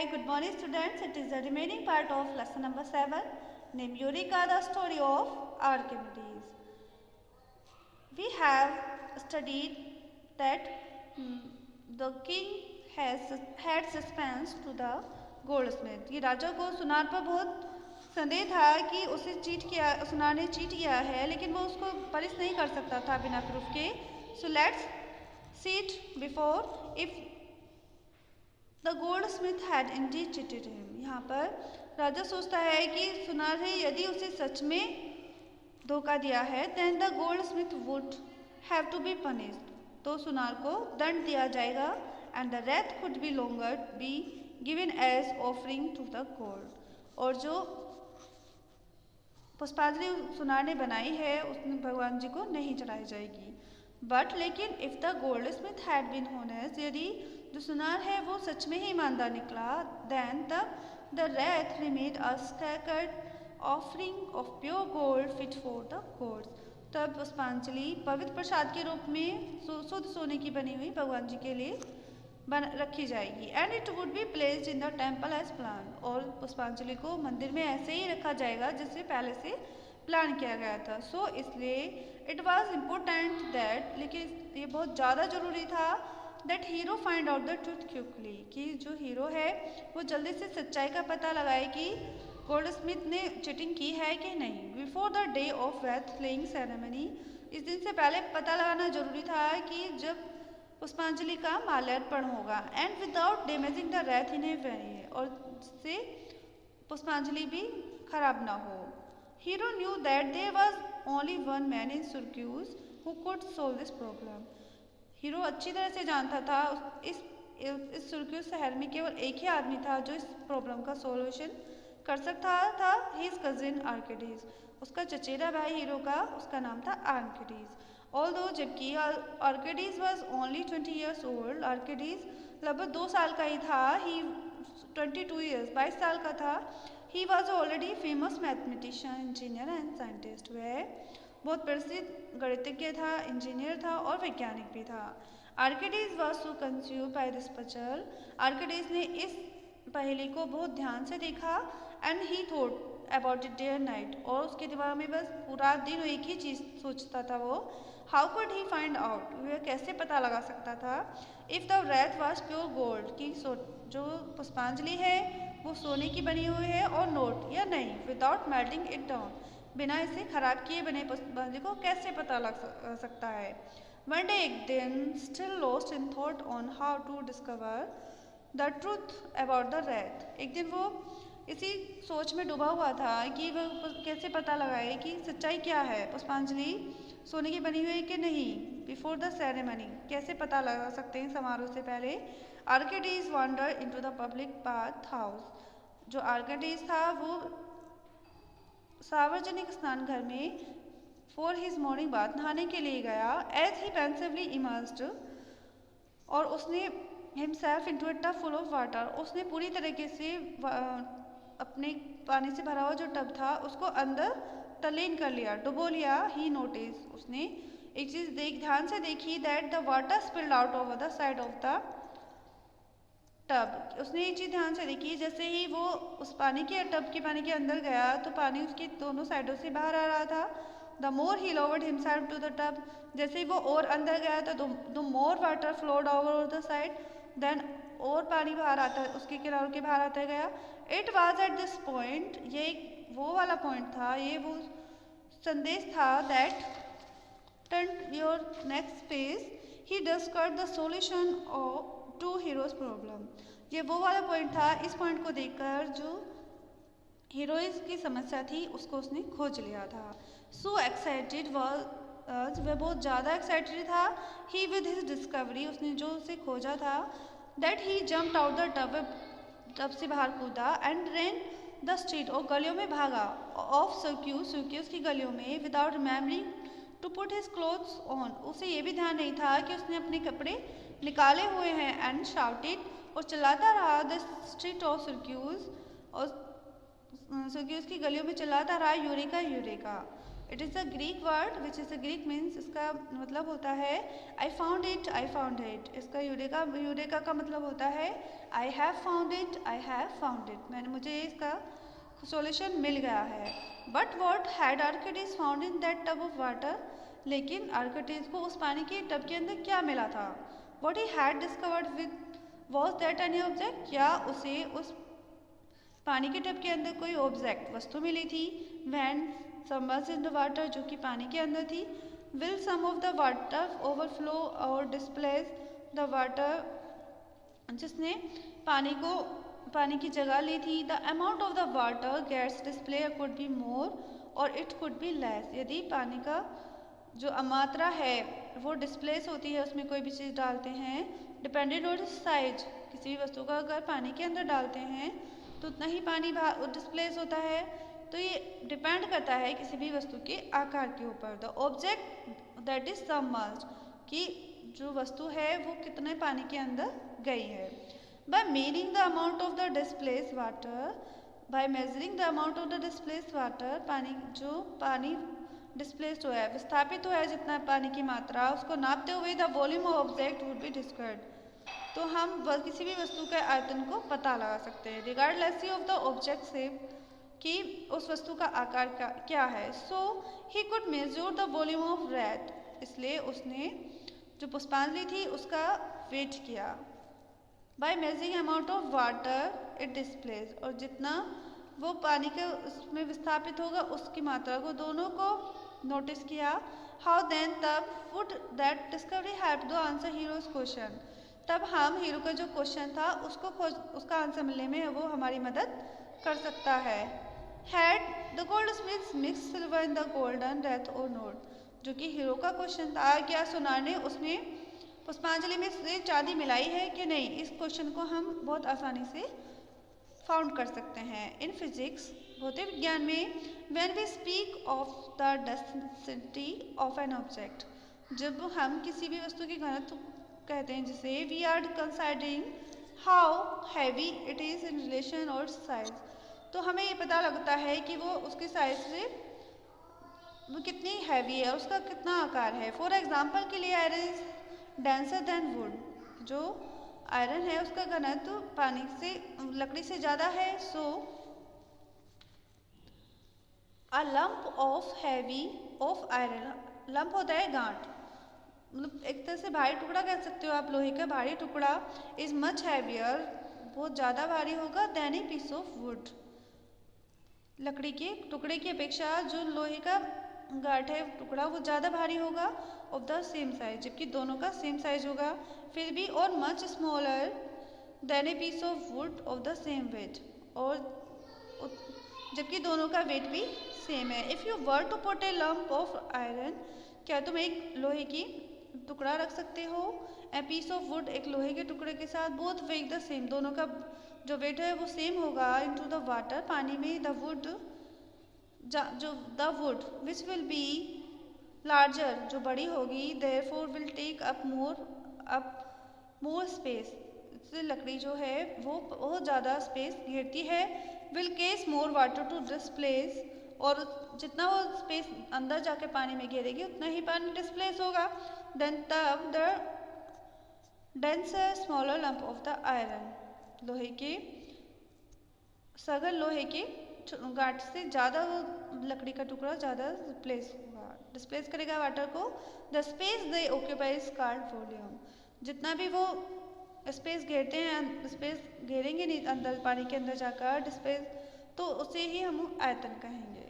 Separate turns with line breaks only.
Hi, good morning students. It is the remaining part of lesson number 7 named Eureka, the story of Archimedes. We have studied that the king had suspense to the goldsmith. ये राजा को सुनार पर बहुत संदेह था कि सुनार ने चीट किया है, लेकिन वो उसको पनिश नहीं कर सकता था बिना प्रूफ के. So let's see it before if The goldsmith had indeed cheated him. यहाँ पर राजा सोचता है कि सुनार ने यदि उसे सच में धोखा दिया है, then the goldsmith would have to be punished. तो सुनार को दंड दिया जाएगा and the wreath could be longer be given as offering to the god. और जो पुष्पांजलि सुनार ने बनाई है उसने भगवान जी को नहीं चढ़ाई जाएगी. बट लेकिन if the goldsmith had been honest, यदि जो सुनार है वो सच में ही ईमानदार निकला, then the wreath remained a sacred offering of pure gold fit for the gods. तब पुष्पांजलि पवित्र प्रसाद के रूप में शुद्ध सोने की बनी हुई भगवान जी के लिए रखी जाएगी. And it would be placed in the temple as plan. और पुष्पांजलि को मंदिर में ऐसे ही रखा जाएगा जैसे पहले से प्लान किया गया था. सो इसलिए इट वॉज इम्पोर्टेंट दैट, लेकिन ये बहुत ज़्यादा ज़रूरी था that hero find out the truth quickly, कि जो हीरो है वो जल्दी से सच्चाई का पता लगाए कि गोल्डस्मिथ ने चीटिंग की है कि नहीं. Before the day of wreath laying ceremony, इस दिन से पहले पता लगाना जरूरी था कि जब पुष्पांजलि का माल्यार्पण होगा. And without damaging the wreath इन ए वे, और जिससे पुष्पांजलि भी खराब ना हो. Hero knew that there was only one man in Syracuse who could solve this problem. Hero अच्छी तरह से जानता था इस सिरक्यूज शहर में केवल एक ही आदमी था जो इस प्रॉब्लम का सॉल्यूशन कर सकता था. हिज कजिन आर्किडीज, उसका चचेरा भाई हीरो का, उसका नाम था आर्किडीज. ऑल्दो जबकि आर्किडीज वाज ओनली 20 years old, आर्किडीज लगभग 2 साल का ही था. ही 22 years 22 साल का था. He was already famous mathematician, engineer and scientist. वह बहुत प्रसिद्ध गणितज्ञ था, इंजीनियर था और वैज्ञानिक भी था. Archimedes was so consumed by this puzzle, Archimedes ने इस पहेली को बहुत ध्यान से देखा. And he thought about it day and night, और उसके दिमाग में बस पूरा दिन एक ही चीज़ सोचता था वो. How could he find out, वह कैसे पता लगा सकता था if the wreath was pure gold, की जो पुष्पांजलि है वो सोने की बनी हुई है और नोट या नहीं. विदाउट मेल्टिंग इट डाउन, बिना इसे खराब किए बने पुष्पांजलि को कैसे पता लग सकता है. वन डे, एक दिन, still lost in thought on how to discover the truth about the wreath, एक दिन वो इसी सोच में डूबा हुआ था कि वह कैसे पता लगाए कि सच्चाई क्या है, पुष्पांजलि सोने की बनी हुई है कि नहीं. बिफोर द सेरेमनी, कैसे पता लगा सकते हैं समारोह से पहले. Archimedes wander into the public bath house, जो आर्किडीज था वो सार्वजनिक स्नान घर में फॉर हिज मॉर्निंग बाथ, नहाने के लिए गया. एज ही पेंसिवली इमर्स्ड, और उसने himself into a tub full of water, उसने पूरी तरीके से अपने पानी से भरा हुआ जो टब था उसको अंदर तल्लीन कर लिया, डुबो लिया. ही नोटिस, उसने एक चीज़ ध्यान से देखी that the water spilled out over the side of the tub. उसने एक चीज़ ध्यान से देखी, जैसे ही वो उस पानी के टब के पानी के अंदर गया तो पानी उसकी दोनों साइडों से बाहर आ रहा था. The more he lowered himself to the tub, जैसे ही वो और अंदर गया तो the more water flowed over the side, then और पानी बाहर आता, उसके किनारों के बाहर आता गया. It was at this point, ये वो वाला पॉइंट था, ये वो संदेश था that turn your next page he discovered the solution of to Hiero's problem. ये वो वाला पॉइंट था, इस पॉइंट को देखकर जो हीरोइज की समस्या थी उसको उसने खोज लिया था. सो एक्साइटेड वॉज, वह बहुत ज़्यादा एक्साइटेड था. ही विद हिज डिस्कवरी, उसने जो उसे खोजा था, that he jumped out the tub से बाहर कूदा. एंड रेन द स्ट्रीट, और गलियों में भागा, ऑफ सर्क्यूज की गलियों में, without remembering to put his clothes on, उसे ये भी ध्यान नहीं था कि उसने अपने कपड़े निकाले हुए हैं. एंड शाउटेड, और चिल्लाता रहा द स्ट्रीट ऑफ सर्क्यूज, और सर्क्यूज की गलियों में चिल्लाता रहा eureka eureka. It is a Greek word which is a Greek means, इसका मतलब होता है I found it, I found it. इसका यूरेका का मतलब होता है I have found it, I have found it, मुझे इसका सॉल्यूशन मिल गया है। But what had Archimedes found in that tub of water, लेकिन आर्किडीज को उस पानी के टब के अंदर क्या मिला था? What he had discovered with was that any object, क्या उसे उस पानी के टब के अंदर कोई ऑब्जेक्ट वस्तु मिली थी? When submerged in the water, जो कि पानी के अंदर थी। Will some of the water overflow और डिस्प्लेस द वाटर, जिसने पानी की जगह ली थी। The amount of the water gets display could be more और इट कुड बी लेस, यदि पानी का जो मात्रा है वो डिस्प्लेस होती है, उसमें कोई भी चीज़ डालते हैं, डिपेंडेंट ऑन साइज, किसी भी वस्तु का अगर पानी के अंदर डालते हैं तो उतना ही पानी डिस्प्लेस होता है। तो ये डिपेंड करता है किसी भी वस्तु के आकार के ऊपर। The object that is submerged, कि जो वस्तु है वो कितने पानी के अंदर गई है। By measuring the amount of the displace water, by measuring the amount of the displace water, पानी डिस्प्लेस्ड हुआ है, विस्थापित हुआ है जितना पानी की मात्रा, उसको नापते हुए the volume of object would be described, तो हम किसी भी वस्तु के आयतन को पता लगा सकते हैं regardless of the object shape, कि उस वस्तु का आकार क्या है। So he could measure the volume of red, इसलिए उसने जो पुष्पांजलि थी उसका वेट किया। By measuring amount of water it displace, और जितना वो पानी के उसमें विस्थापित होगा उसकी मात्रा को, दोनों को नोटिस किया। हाउ देन, तब would that discovery help to answer Hiero's question, तब हम हीरो का जो क्वेश्चन था उसका आंसर मिलने में वो हमारी मदद कर सकता है। Had the gold Smith mix silver in the golden death और नोट, जो कि हीरो का क्वेश्चन था, क्या सोनार ने उसमें पुष्पांजलि में से चांदी मिलाई है कि नहीं, इस क्वेश्चन को हम बहुत आसानी से फाउंड कर सकते हैं। इन फिजिक्स, भौतिक विज्ञान में, when we speak of the density of an object, जब हम किसी भी वस्तु की घनत्व कहते हैं, जिसे we are considering how heavy it is in relation और साइज, तो हमें ये पता लगता है कि वो उसके साइज से वो कितनी हैवी है, उसका कितना आकार है। फॉर एग्जाम्पल के लिए iron is denser than wood, जो आयरन है उसका घनत्व पानी से लकड़ी से ज़्यादा है। So a lump of heavy of iron, lump होता है गांठ, मतलब एक तरह से भारी टुकड़ा कह सकते हो आप, लोहे का भारी टुकड़ा, इज मच हैवियर, बहुत ज़्यादा भारी होगा, then a piece of wood, लकड़ी के टुकड़े की अपेक्षा जो लोहे का गांठ है टुकड़ा वो ज़्यादा भारी होगा, ऑफ द सेम साइज, जबकि दोनों का सेम साइज होगा, फिर भी, और much smaller than a piece of wood of the same weight, और जबकि दोनों का वेट भी सेम है। If you were to put a lump of iron, क्या तुम एक लोहे की टुकड़ा रख सकते हो, ए पीस ऑफ वुड, एक लोहे के टुकड़े के साथ, बोथ वेट द सेम, दोनों का जो वेट है वो सेम होगा, इनटू द वाटर, पानी में, the wood which will be larger, जो बड़ी होगी, therefore will take up more space, इससे लकड़ी जो है वो बहुत ज़्यादा स्पेस घेरती है, will cause more water to displace, और जितना वो स्पेस अंदर जाके पानी में घेरेगी उतना ही पानी डिस्प्लेस होगा, देन तब the denser smaller lump of the iron, लोहे के सघन लोहे के गांठ से ज़्यादा लकड़ी का टुकड़ा ज़्यादा डिस्प्लेस करेगा वाटर को। The space they occupies card volume, जितना भी वो स्पेस घेरते हैं, स्पेस घेरेंगे नहीं अंदर पानी के अंदर जाकर डिस्प्लेस, तो उसे ही हम आयतन कहेंगे।